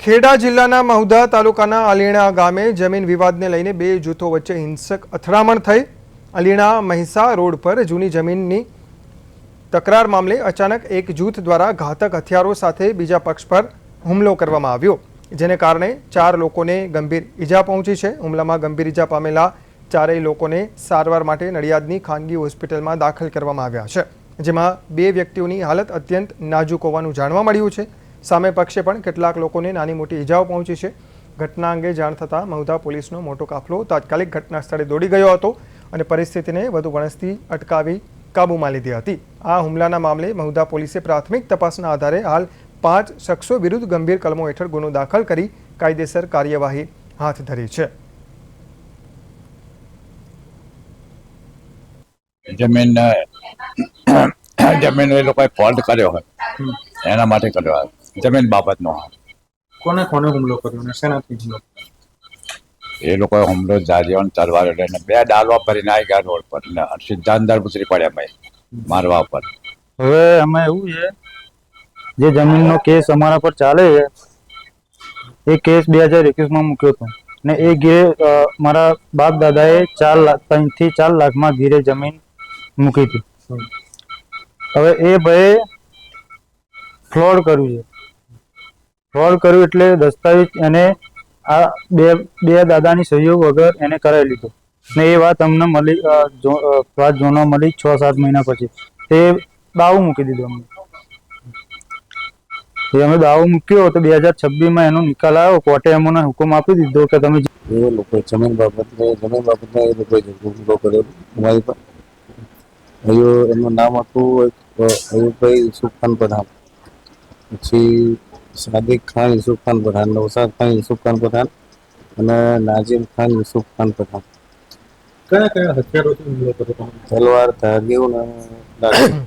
ખેડા જિલ્લાના મહુધા તાલુકાના અલીણા ગામે જમીન વિવાદને લઈને બે જૂથો વચ્ચે હિંસક અથડામણ થઈ। અલીણા મહિસા રોડ પર જૂની જમીનની તકરાર મામલે અચાનક એક જૂથ દ્વારા ઘાતક હથિયારો સાથે બીજા પક્ષ પર હુમલો કરવામાં આવ્યો, જેને કારણે 4 લોકોને ગંભીર ઈજા પહોંચી છે। હુમલામાં ગંભીર ઈજા પામેલા ચારેય લોકોને સારવાર માટે નડિયાદની ખાનગી હોસ્પિટલમાં દાખલ કરવામાં આવ્યા છે, જેમાં 2 વ્યક્તિઓની હાલત અત્યંત નાજુક હોવાનું જાણવા મળ્યું છે। સામે પક્ષે પણ કેટલાક લોકોને નાની મોટી ઈજાઓ પહોંચી છે। ઘટના અંગે જાણ થતાં મહુધા પોલીસનો મોટો કાફલો તાત્કાલિક ઘટના સ્થળે દોડી ગયો હતો અને પરિસ્થિતિને વધુ વણસતી અટકાવી કાબૂમાં લીધી હતી। આ હુમલાના મામલે મહુધા પોલીસે પ્રાથમિક તપાસના આધારે હાલ 5 શખ્સો વિરુદ્ધ ગંભીર કલમો હેઠળ ગુનો દાખલ કરી કાયદેસર કાર્યવાહી હાથ ધરી છે। જમીન એ લોકોએ ફોલ્ટ કર્યો હોય એના માટે કર્યો હોય, જમીન બાબતનો। કોને કોને હુમલો કર્યો ને શેનાથી હુમલો? એ લોકોએ હુમલો જાજીવન તલવાર લઈને 2 ડાલવા ભરીને આવી ગયા રોડ પર ને સીધા અંદર ઉતરી પડ્યા ભાઈ મારવા ઉપર। હવે અમે એવું છે, જે જમીનનો કેસ અમારા પર ચાલે છે એ કેસ 2021માં મૂક્યો હતો ને એ ગીરે મારા બાપ દાદાએ 3 થી 4 લાખમાં ગીરે જમીન મૂકી હતી। હવે એ ભાઈ ફ્રોડ કર્યું છે। ફ્રોડ કર્યું એટલે દસ્તાવેજ એને આ બે દાદાની સહયોગ વગર એને કરાવી લીધો ને એ વાત અમને મળી, વાત જોવા મળી 6-7 મહિના પછી। તે દાવો મૂકી દીધો અમને। અમે દાવો મૂક્યો તો 2026માં એનો નિકાલ આવ્યો। કોર્ટે અમને હુકમ આપી દીધો કે તમે એ લોકો જમીન બાબતને એ લોકોએ હુમલો કર્યો અમારી પર। એનું નામ હતું અયુબભાઈ યુસુફખાન પઠાણ, પછી સાદિક ખાન યુસુફખાન પઠાણ, નવસાદ ખાન યુસુફખાન પઠાણ અને નાઝીમ ખાન યુસુફખાન પઠાણ। કયા કયા હથિયારોથી હુમલો કર્યો? તલવાર, ધાગીવ અને લાકડી।